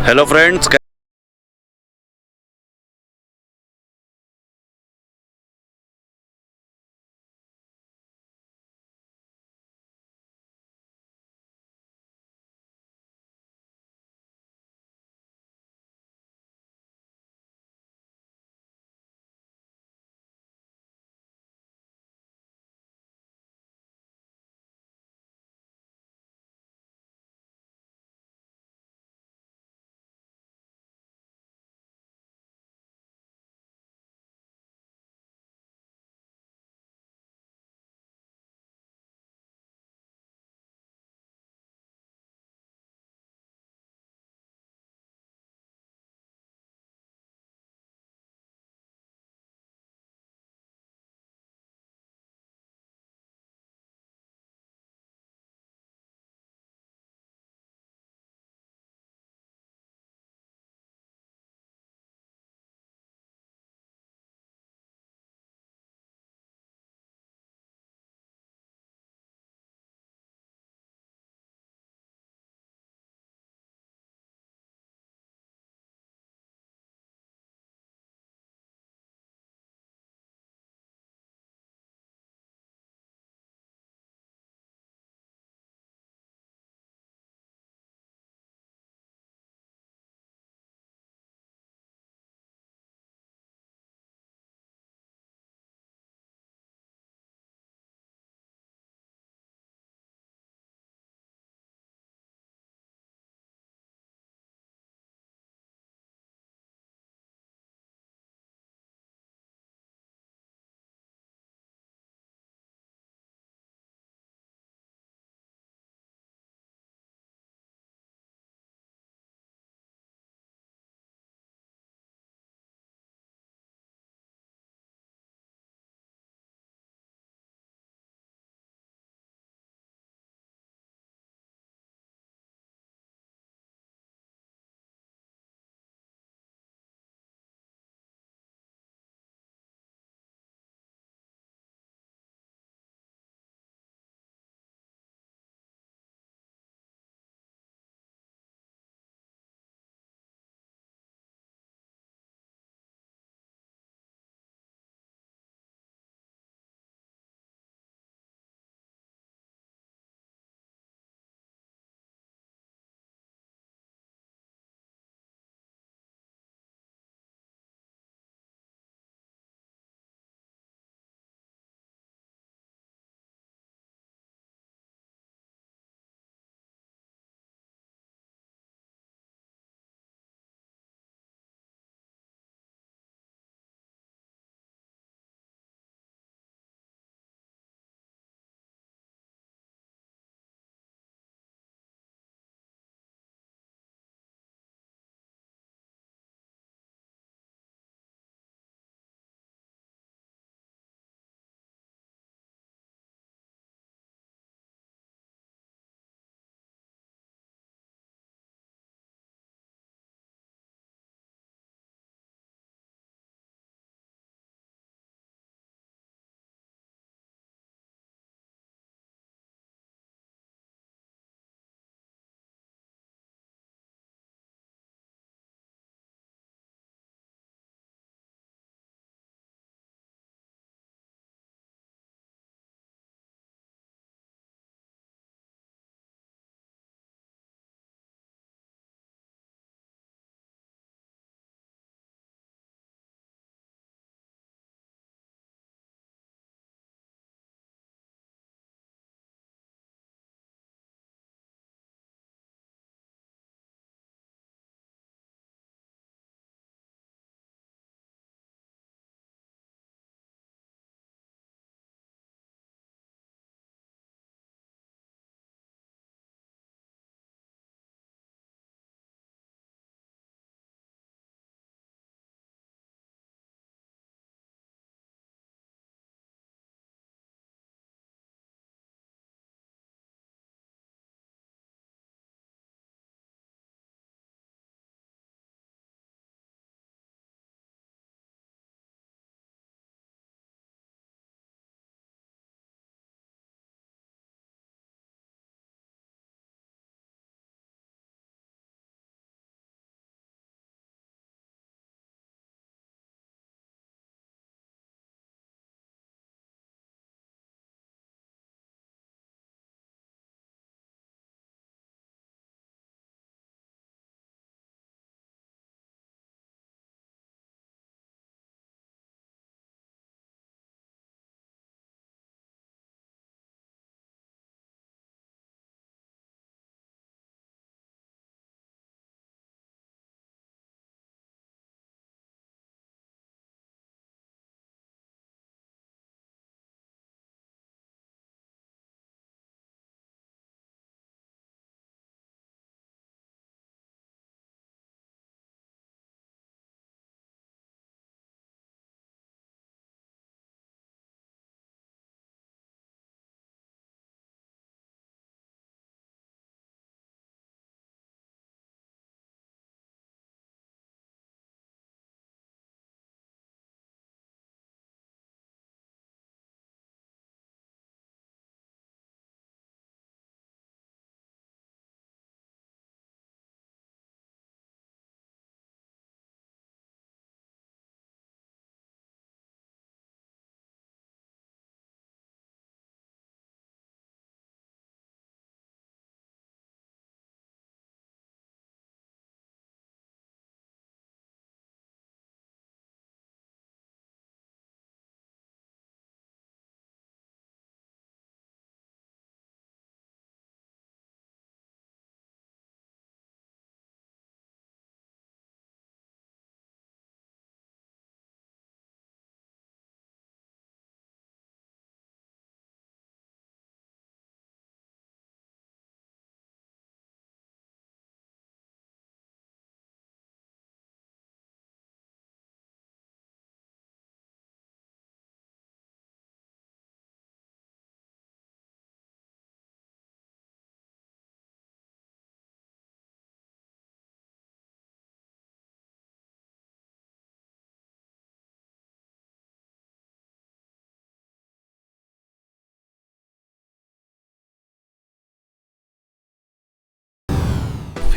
Hello friends.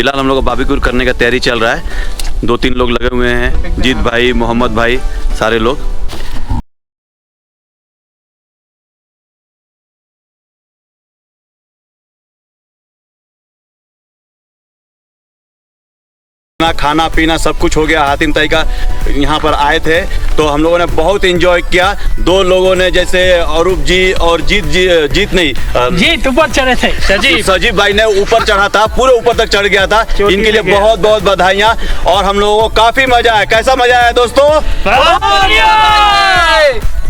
फिलहाल हम लोग का बारबेक्यू करने का तैयारी चल रहा है। 2-3 लोग लगे हुए हैं, जीत भाई, मोहम्मद भाई, सारे लोग। खाना पीना सब कुछ हो गया। हातिम ताई का यहाँ पर आए थे तो हम लोगों ने बहुत एंजॉय किया। 2 लोगों ने जैसे अरूप जी और जीत ऊपर चढ़े थे। सजीव भाई ने ऊपर चढ़ा था, पूरे ऊपर तक चढ़ गया था। इनके लिए बहुत बहुत बधाइयाँ। और हम लोगों को काफी मजा आया। कैसा मजा आया दोस्तों?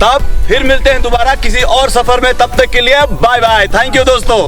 तब फिर मिलते हैं दोबारा किसी और सफर में। तब तक के लिए बाय बाय। थैंक यू दोस्तों।